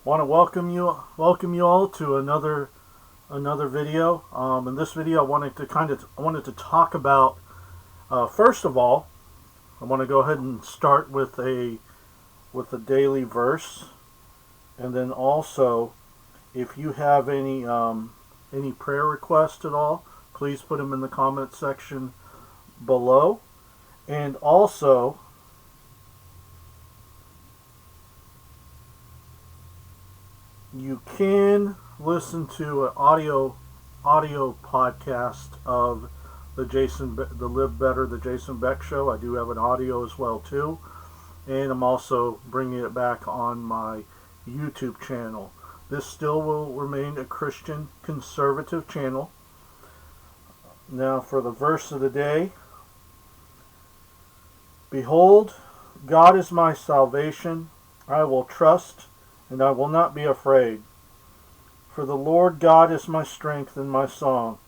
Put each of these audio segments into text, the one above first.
Want to welcome you all to another video. In this video, I wanted to talk about. First of all, I want to go ahead and start with a daily verse, and then also, if you have any prayer requests at all, please put them in the comment section below. And also, you can listen to an audio podcast of the Live Better, the Jason Beck Show. I do have an audio as well too, and I'm also bringing it back on my YouTube channel. This still will remain a Christian conservative channel. Now for the verse of the day. Behold, God is my salvation. I will trust, and I will not be afraid. For the Lord God is my strength and my song,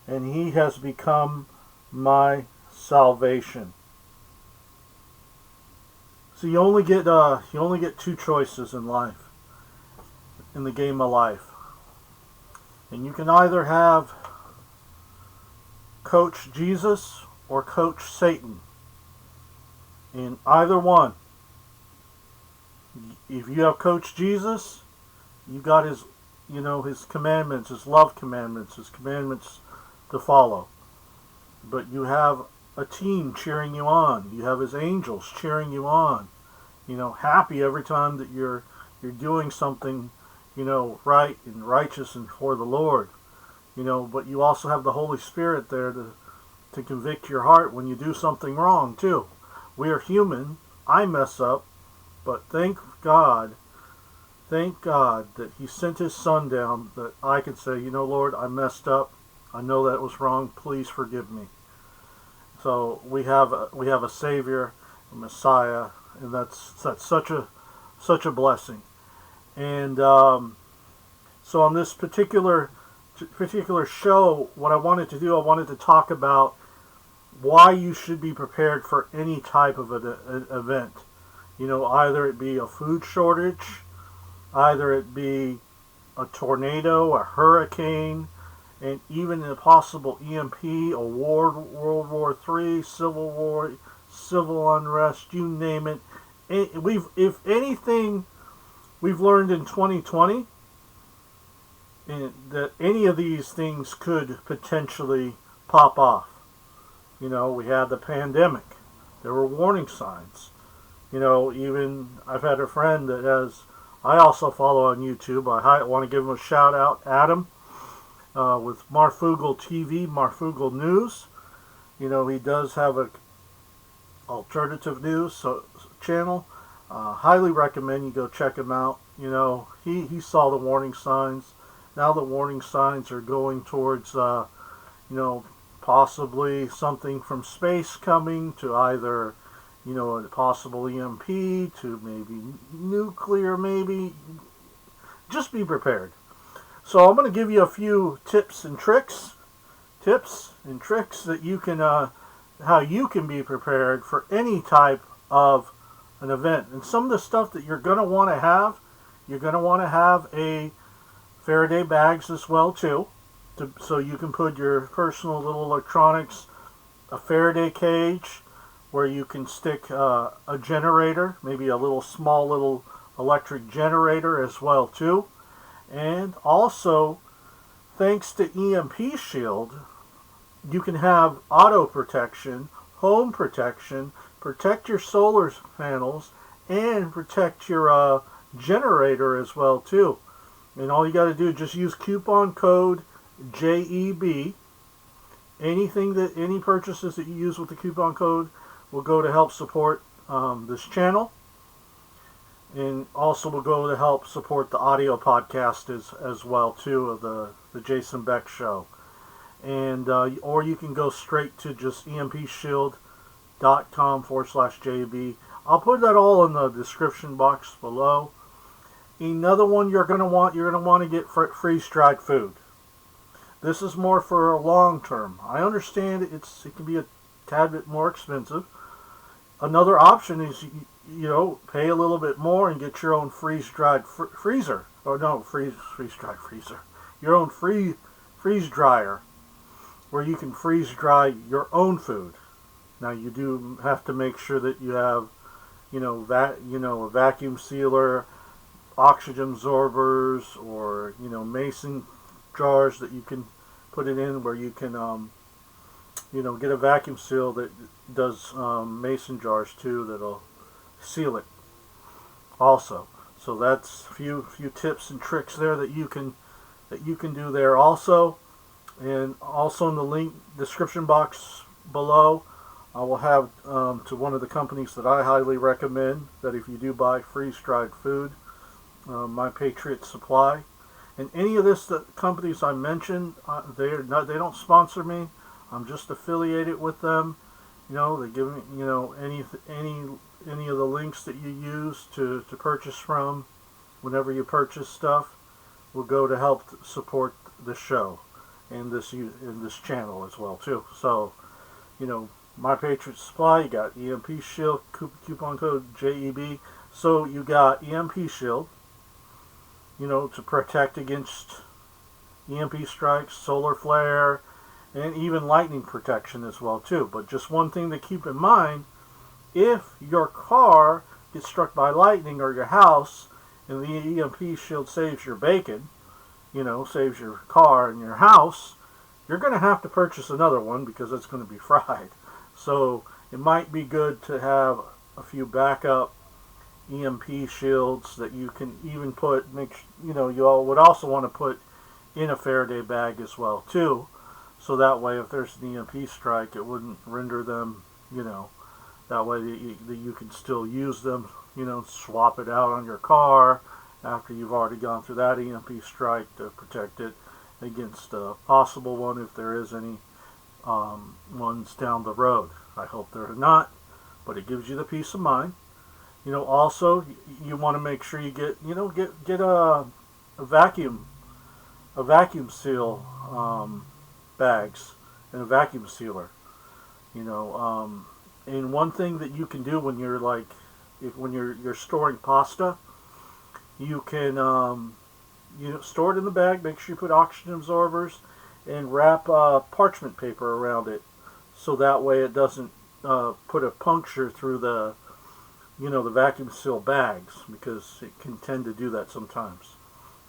and he has become my salvation. So you only get two choices in life, in the game of life. And you can either have Coach Jesus or Coach Satan. In either one, if you have Coach Jesus, you got his commandments, his love commandments, his commandments to follow. But you have a team cheering you on. You have his angels cheering you on. Happy every time that you're doing something, right and righteous and for the Lord. But you also have the Holy Spirit there to convict your heart when you do something wrong too. We are human. I mess up, but thank God that he sent his son down that I could say, Lord, I messed up. I know that was wrong. Please forgive me. So we have a Savior, a Messiah, and that's such a blessing. And so on this particular show, what I wanted to talk about why you should be prepared for any type of an event. Either it be a food shortage, either it be a tornado, a hurricane, and even a possible EMP, a war, World War III, Civil War, civil unrest, you name it. If anything we've learned in 2020, that any of these things could potentially pop off. We had the pandemic. There were warning signs. Even I've had a friend I also follow on YouTube. I want to give him a shout out, Adam, with Marfugal TV, Marfugal News. He does have a alternative news channel. Highly recommend you go check him out. He saw the warning signs. Now the warning signs are going towards, possibly something from space coming to either, a possible EMP to maybe nuclear, maybe. Just be prepared. So I'm going to give you a few tips and tricks that you can, how you can be prepared for any type of an event. And some of the stuff that you're going to want to have a Faraday bags as well too. So you can put your personal little electronics, a Faraday cage, where you can stick a generator, maybe a small little electric generator as well too. And also, thanks to EMP Shield, you can have auto protection, home protection, protect your solar panels, and protect your generator as well too. And all you got to do is just use coupon code JEB. Any purchases that you use with the coupon code will go to help support this channel, and also will go to help support the audio podcast as well too of the Jason Beck Show. And or you can go straight to just empshield.com/JB. I'll put that all in the description box below. Another one you're gonna want to get freeze-dried food. This is more for a long term. I understand it can be a tad bit more expensive. Another option is pay a little bit more and get your own freeze-dried freezer. Or no, freeze-dried freezer. Your own freeze dryer where you can freeze dry your own food. Now you do have to make sure that you have, a vacuum sealer, oxygen absorbers, or mason jars that you can put it in where you can get a vacuum seal that does mason jars too that'll seal it also. So that's a few tips and tricks there that you can do there also. And also in the link description box below, I will have to one of the companies that I highly recommend that if you do buy freeze-dried food, My Patriot Supply. And any of the companies I mentioned, they don't sponsor me. I'm just affiliated with them. They give me any of the links that you use to purchase from. Whenever you purchase stuff, will go to help support the show and this channel as well too. So, My Patriot Supply, you got EMP Shield, coupon code JEB. So you got EMP Shield, to protect against EMP strikes, solar flare, and even lightning protection as well too. But just one thing to keep in mind, if your car gets struck by lightning or your house, and the EMP shield saves your bacon, saves your car and your house, you're going to have to purchase another one because it's going to be fried. So it might be good to have a few backup EMP shields that you can even you all would also want to put in a Faraday bag as well too. So that way if there's an EMP strike, it wouldn't render them, that way that you can still use them, swap it out on your car after you've already gone through that EMP strike to protect it against a possible one if there is any ones down the road. I hope there are not, but it gives you the peace of mind. Also you want to make sure you get a vacuum seal bags and a vacuum sealer. And one thing that you can do when you're when you're storing pasta, you can store it in the bag. Make sure you put oxygen absorbers and wrap parchment paper around it, so that way it doesn't put a puncture through the vacuum seal bags, because it can tend to do that sometimes.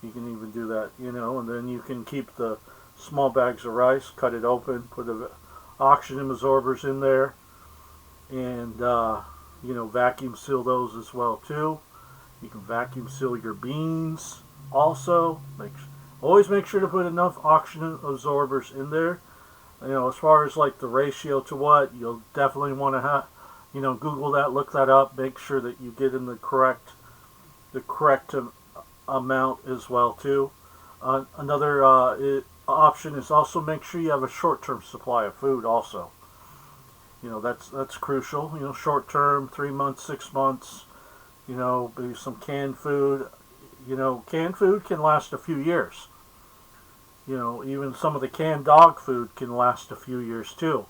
You can even do that, and then you can keep the small bags of rice, cut it open, put the oxygen absorbers in there, and vacuum seal those as well too. You can vacuum seal your beans also. Always make sure to put enough oxygen absorbers in there. As far as the ratio to what, you'll definitely want to have, Google that, look that up, make sure that you get in the correct amount as well too. Another option is also make sure you have a short-term supply of food also. That's crucial. Short-term, 3 months, 6 months. Maybe some canned food. Canned food can last a few years. Even some of the canned dog food can last a few years too.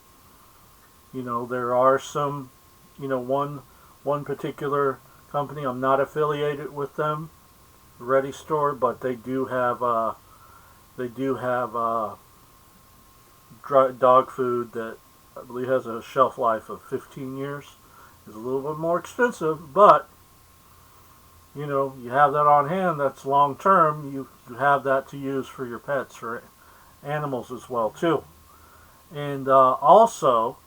There are some, one particular company, I'm not affiliated with them, Ready Store, but they do have dog food that I believe has a shelf life of 15 years. It's a little bit more expensive, but you have that on hand. That's long term. You have that to use for your pets, for animals as well too. And also,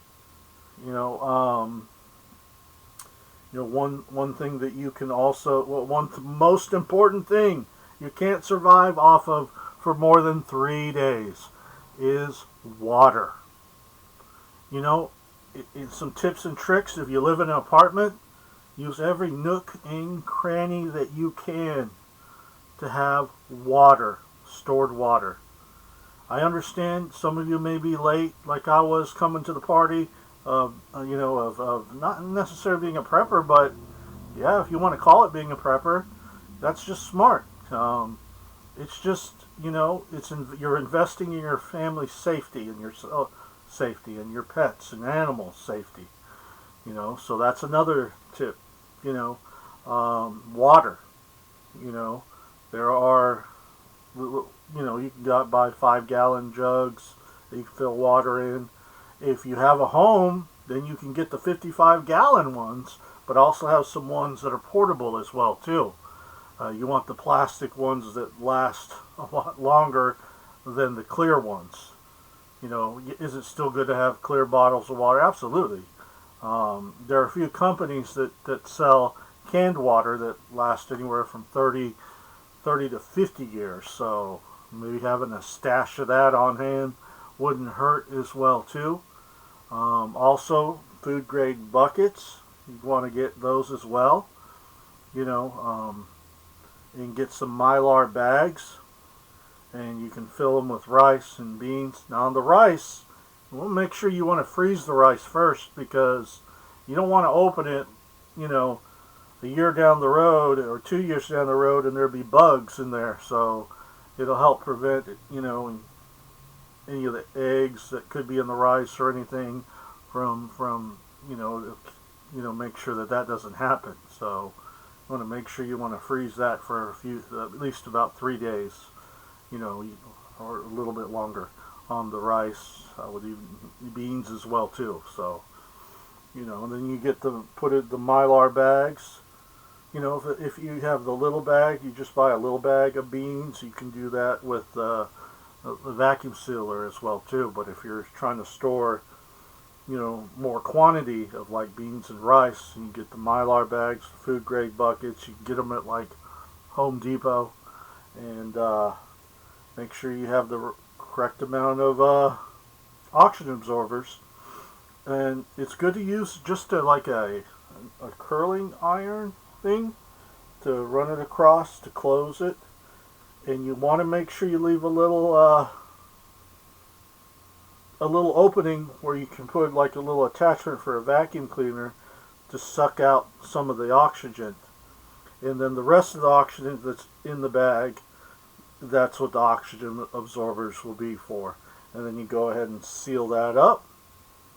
one thing that you can also, one most important thing you can't survive off of for more than 3 days is water. Some tips and tricks. If you live in an apartment, use every nook and cranny that you can to have water, stored water. I understand some of you may be late, like I was coming to the party, of not necessarily being a prepper, but yeah, if you want to call it being a prepper, that's just smart. It's just, you're investing in your family's safety and your safety and your pets and animals' safety. So that's another tip You know, water. You know, there are, you can go out buy 5-gallon jugs that you can fill water in. If you have a home, then you can get the 55-gallon ones, but also have some ones that are portable as well too. You want the plastic ones that last a lot longer than the clear ones. Is it still good to have clear bottles of water? Absolutely. There are a few companies that sell canned water that last anywhere from 30 to 50 years. So maybe having a stash of that on hand wouldn't hurt as well too. Also, food grade buckets. You'd want to get those as well. You know, and get some Mylar bags, and you can fill them with rice and beans. Now on the rice, we'll make sure you want to freeze the rice first, because you don't want to open it, a year down the road or 2 years down the road and there'll be bugs in there. So it'll help prevent, any of the eggs that could be in the rice or anything from make sure that doesn't happen. So you want to make sure you want to freeze that for at least about 3 days, or a little bit longer on the rice, with even beans as well too. So, and then you get the Mylar bags. If you have the little bag, you just buy a little bag of beans. You can do that with the vacuum sealer as well too. But if you're trying to store, more quantity of like beans and rice, you get the Mylar bags, food grade buckets. You can get them at like Home Depot, and make sure you have the correct amount of oxygen absorbers. And it's good to use just like a curling iron thing to run it across to close it. And you want to make sure you leave a little opening where you can put like a little attachment for a vacuum cleaner to suck out some of the oxygen. And then the rest of the oxygen that's in the bag, that's what the oxygen absorbers will be for. And then you go ahead and seal that up,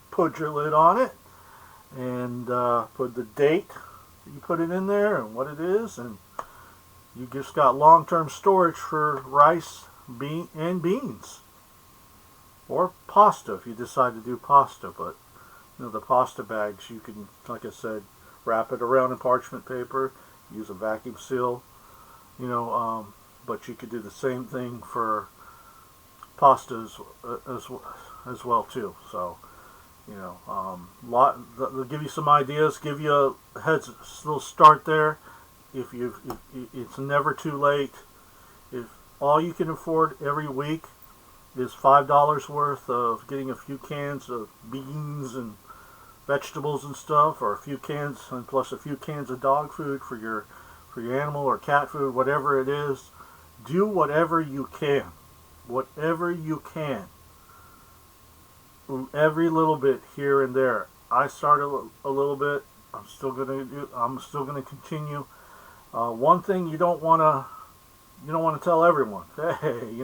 put your lid on it, and put the date that you put it in there and what it is, and you just got long-term storage for rice, and beans. Or pasta if you decide to do pasta. But the pasta bags, you can, like I said, wrap it around in parchment paper, use a vacuum seal, but you could do the same thing for pastas as well too. So they'll give you some ideas, give you a little start there. It's never too late. If all you can afford every week is $5 worth of getting a few cans of beans and vegetables and stuff, or a few cans and plus a few cans of dog food for your animal or cat food, whatever it is, do whatever you can. Whatever you can. Every little bit here and there. I started a little bit. I'm still gonna continue. One thing you don't want to tell everyone. Hey,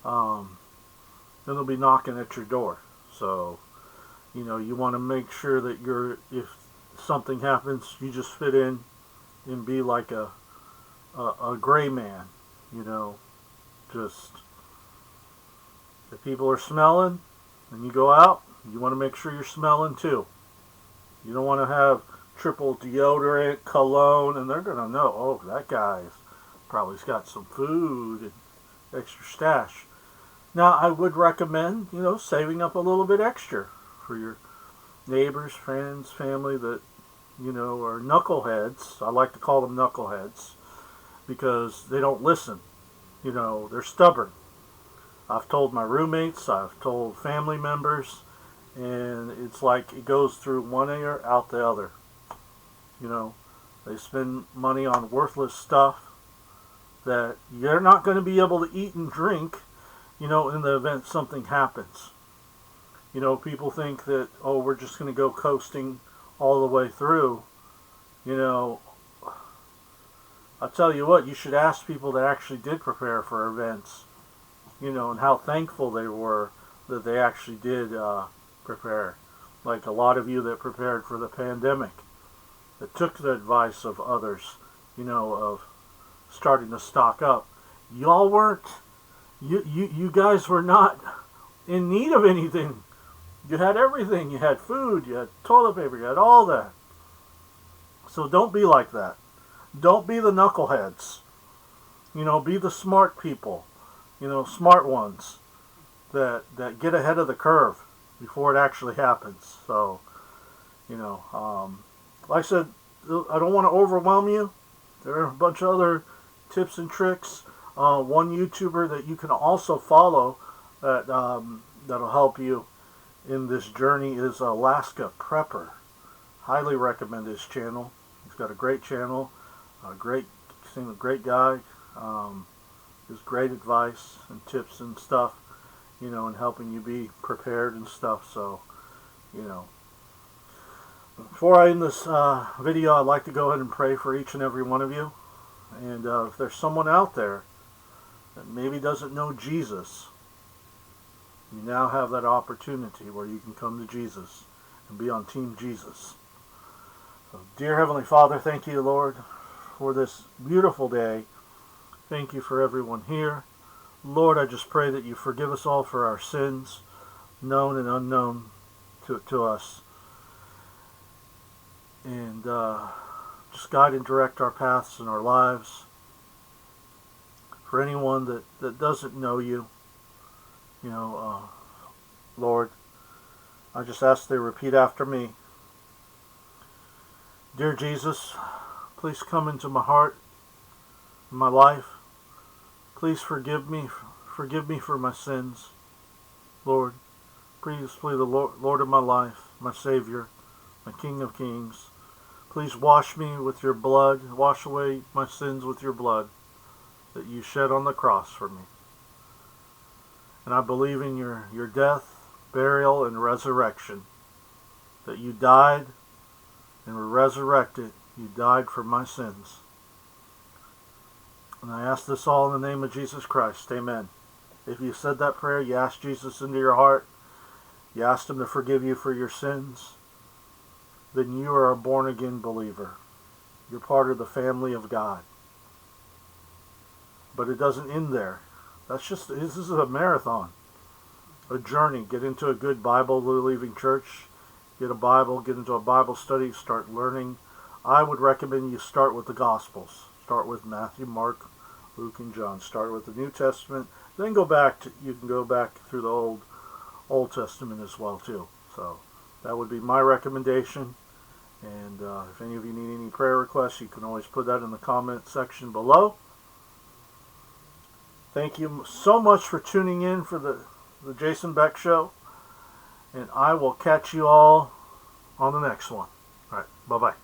then they'll be knocking at your door. So, you want to make sure that if something happens, you just fit in and be like a gray man. Just if people are smelling and you go out, you want to make sure you're smelling too. You don't want to have triple deodorant, cologne, and they're going to know, oh, that guy's probably got some food and extra stash. Now, I would recommend, saving up a little bit extra for your neighbors, friends, family that, are knuckleheads. I like to call them knuckleheads because they don't listen. They're stubborn. I've told my roommates, I've told family members, and it's like it goes through one ear, out the other. They spend money on worthless stuff that you're not going to be able to eat and drink, in the event something happens. People think that, oh, we're just going to go coasting all the way through. I'll tell you what, you should ask people that actually did prepare for events, and how thankful they were that they actually did prepare. Like a lot of you that prepared for the pandemic. that took the advice of others, of starting to stock up. Y'all weren't, you guys were not in need of anything. You had everything. You had food, you had toilet paper, you had all that. So don't be like that. Don't be the knuckleheads. Be the smart people, smart ones that get ahead of the curve before it actually happens. So, like I said, I don't want to overwhelm you. There are a bunch of other tips and tricks. One YouTuber that you can also follow that'll help you in this journey is Alaska Prepper. Highly recommend his channel. He's got a great channel. Seems a great guy. Gives great advice and tips and stuff, and helping you be prepared and stuff. So, before I end this video, I'd like to go ahead and pray for each and every one of you. And if there's someone out there that maybe doesn't know Jesus, you now have that opportunity where you can come to Jesus and be on Team Jesus. So, dear Heavenly Father, thank you, Lord, for this beautiful day. Thank you for everyone here. Lord, I just pray that you forgive us all for our sins, known and unknown to us. And just guide and direct our paths in our lives. For anyone that doesn't know you, Lord, I just ask they repeat after me. Dear Jesus, please come into my heart, my life. Please forgive me for my sins. Lord, please be the Lord of my life, my Savior, my King of Kings. Please wash me with your blood, wash away my sins with your blood that you shed on the cross for me. And I believe in your death, burial, and resurrection, that you died and were resurrected. You died for my sins. And I ask this all in the name of Jesus Christ. Amen. If you said that prayer, you asked Jesus into your heart, you asked him to forgive you for your sins, then you are a born-again believer. You're part of the family of God. But it doesn't end there. This is a marathon, a journey. Get into a good Bible-believing church, get a Bible, get into a Bible study, start learning. I would recommend you start with the Gospels. Start with Matthew, Mark, Luke, and John. Start with the New Testament. Then you can go back through the Old Testament as well too. So that would be my recommendation. And if any of you need any prayer requests, you can always put that in the comment section below. Thank you so much for tuning in for the Jason Beck Show. And I will catch you all on the next one. All right. Bye-bye.